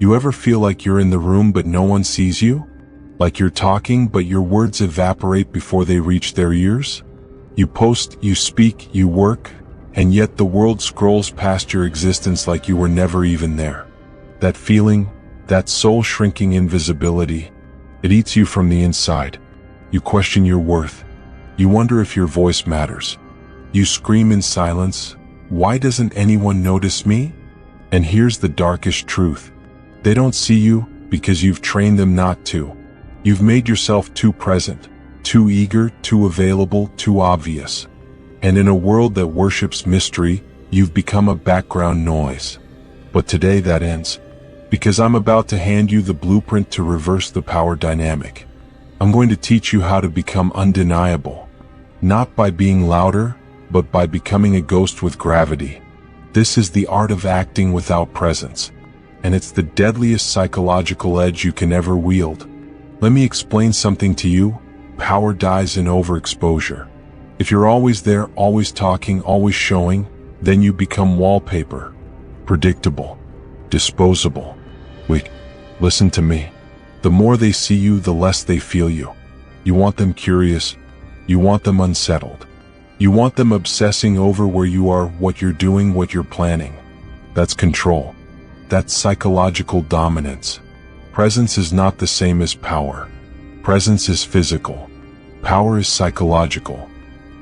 You ever feel like you're in the room but no one sees you? Like you're talking but your words evaporate before they reach their ears? You post, you speak, you work, and yet the world scrolls past your existence like you were never even there. That feeling, that soul-shrinking invisibility, it eats you from the inside. You question your worth. You wonder if your voice matters. You scream in silence, "Why doesn't anyone notice me?" And here's the darkest truth. They don't see you because you've trained them not to. You've made yourself too present, too eager, too available, too obvious. And in a world that worships mystery, you've become a background noise. But today that ends, because I'm about to hand you the blueprint to reverse the power dynamic. I'm going to teach you how to become undeniable, not by being louder, but by becoming a ghost with gravity. This is the art of acting without presence, and it's the deadliest psychological edge you can ever wield. Let me explain something to you. Power dies in overexposure. If you're always there, always talking, always showing, then you become wallpaper, predictable, disposable. Wait, listen to me. The more they see you, the less they feel you. You want them curious. You want them unsettled. You want them obsessing over where you are, what you're doing, what you're planning. That's control. That's psychological dominance. Presence is not the same as power. Presence is physical. Power is psychological.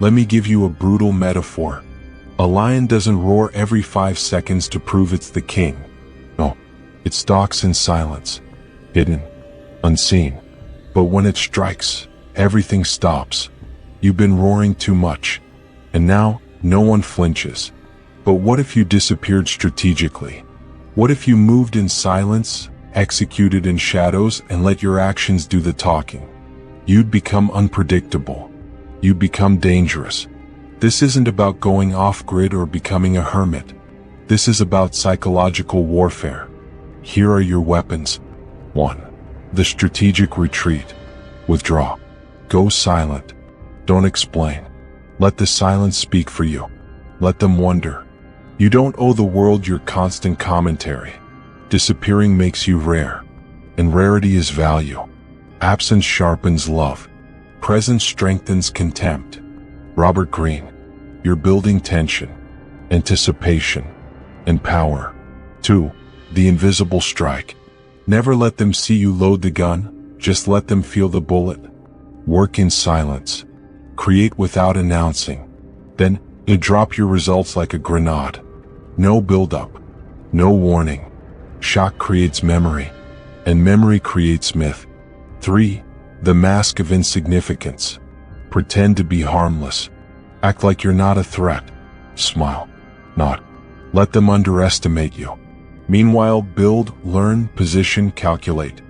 Let me give you a brutal metaphor. A lion doesn't roar every 5 seconds to prove it's the king. No, it stalks in silence, hidden, unseen. But when it strikes, everything stops. You've been roaring too much, and now no one flinches. But what if you disappeared strategically? What if you moved in silence, executed in shadows, and let your actions do the talking? You'd become unpredictable. You'd become dangerous. This isn't about going off-grid or becoming a hermit. This is about psychological warfare. Here are your weapons. 1. The strategic retreat. Withdraw. Go silent. Don't explain. Let the silence speak for you. Let them wonder. You don't owe the world your constant commentary. Disappearing makes you rare, and rarity is value. Absence sharpens love. Presence strengthens contempt. Robert Greene. You're building tension, anticipation, and power. 2. The invisible strike. Never let them see you load the gun, just let them feel the bullet. Work in silence. Create without announcing. Then, you drop your results like a grenade. No build-up. No warning. Shock creates memory, and memory creates myth. 3. The mask of insignificance. Pretend to be harmless. Act like you're not a threat. Smile. Nod. Let them underestimate you. Meanwhile, build, learn, position, calculate.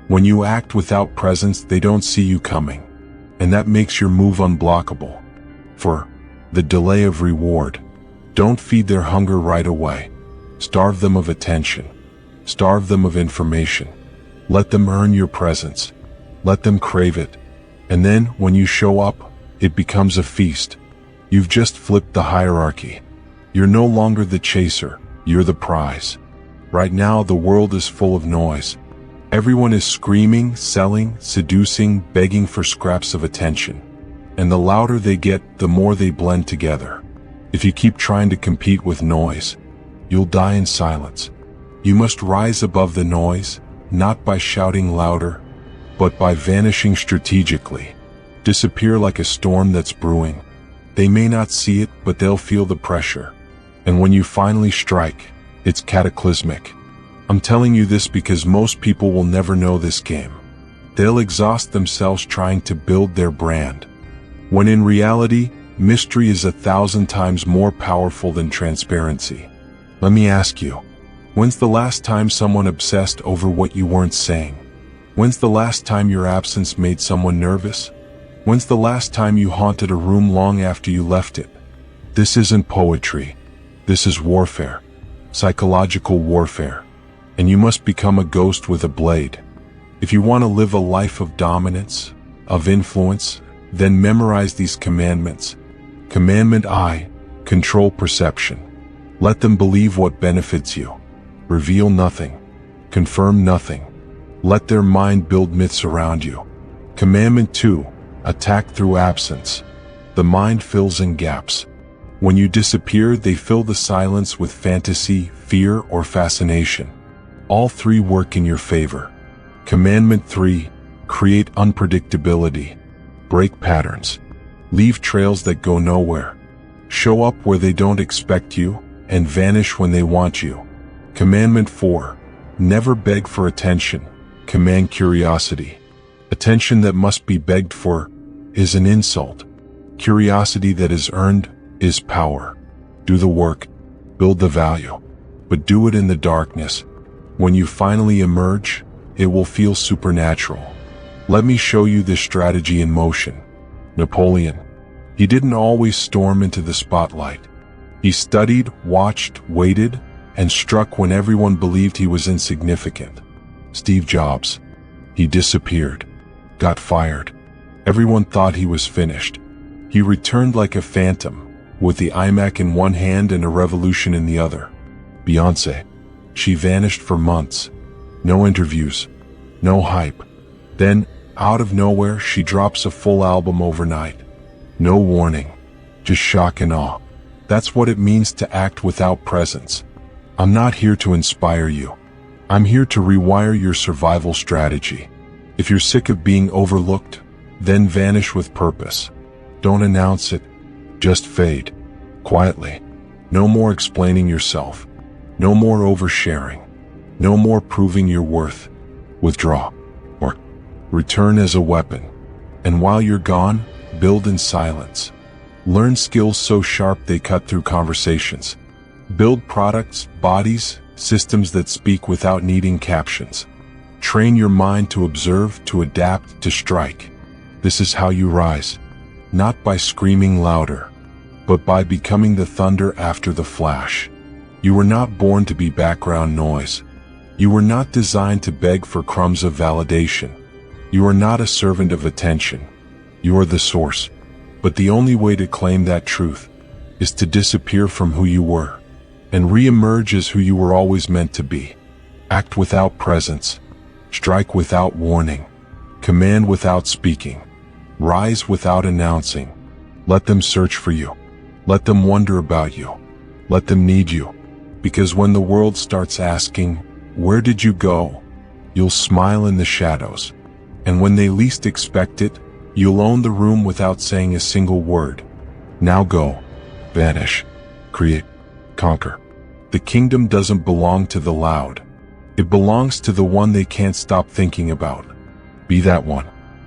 When you act without presence, they don't see you coming. And that makes your move unblockable. 4. The delay of reward. Don't feed their hunger right away. Starve them of attention. Starve them of information. Let them earn your presence. Let them crave it. And then, when you show up, it becomes a feast. You've just flipped the hierarchy. You're no longer the chaser, you're the prize. Right now, the world is full of noise. Everyone is screaming, selling, seducing, begging for scraps of attention. And the louder they get, the more they blend together. If you keep trying to compete with noise, you'll die in silence. You must rise above the noise, not by shouting louder, but by vanishing strategically. Disappear like a storm that's brewing. They may not see it, but they'll feel the pressure. And when you finally strike, it's cataclysmic. I'm telling you this because most people will never know this game. They'll exhaust themselves trying to build their brand. When in reality, mystery is 1,000 times more powerful than transparency. Let me ask you, when's the last time someone obsessed over what you weren't saying? When's the last time your absence made someone nervous? When's the last time you haunted a room long after you left it? This isn't poetry. This is warfare. Psychological warfare. And you must become a ghost with a blade. If you want to live a life of dominance, of influence, then memorize these commandments. Commandment I, control perception. Let them believe what benefits you. Reveal nothing. Confirm nothing. Let their mind build myths around you. Commandment 2. Attack through absence. The mind fills in gaps. When you disappear, they fill the silence with fantasy, fear, or fascination. All three work in your favor. Commandment 3. Create unpredictability. Break patterns. Leave trails that go nowhere. Show up where they don't expect you, and vanish when they want you. Commandment 4. Never beg for attention. Command curiosity. Attention that must be begged for is an insult. Curiosity that is earned is power. Do the work, build the value, but do it in the darkness. When you finally emerge, it will feel supernatural. Let me show you this strategy in motion. Napoleon. He didn't always storm into the spotlight. He studied, watched, waited, and struck when everyone believed he was insignificant. Steve Jobs. He disappeared, got fired. Everyone thought he was finished. He returned like a phantom, with the iMac in one hand and a revolution in the other. Beyoncé. She vanished for months. No interviews, no hype. Then, out of nowhere, she drops a full album overnight. No warning, just shock and awe. That's what it means to act without presence. I'm not here to inspire you. I'm here to rewire your survival strategy. If you're sick of being overlooked, then vanish with purpose. Don't announce it, just fade. Quietly. No more explaining yourself. No more oversharing. No more proving your worth. Withdraw. Or return as a weapon. And while you're gone, build in silence. Learn skills so sharp they cut through conversations. Build products, bodies, systems that speak without needing captions. Train your mind to observe, to adapt, to strike. This is how you rise. Not by screaming louder, but by becoming the thunder after the flash. You were not born to be background noise. You were not designed to beg for crumbs of validation. You are not a servant of attention. You are the source. But the only way to claim that truth is to disappear from who you were and re-emerge as who you were always meant to be. Act without presence. Strike without warning. Command without speaking. Rise without announcing. Let them search for you. Let them wonder about you. Let them need you. Because when the world starts asking, "Where did you go?" you'll smile in the shadows. And when they least expect it, you'll own the room without saying a single word. Now go. Vanish. Create. Conquer. The kingdom doesn't belong to the loud. It belongs to the one they can't stop thinking about. Be that one.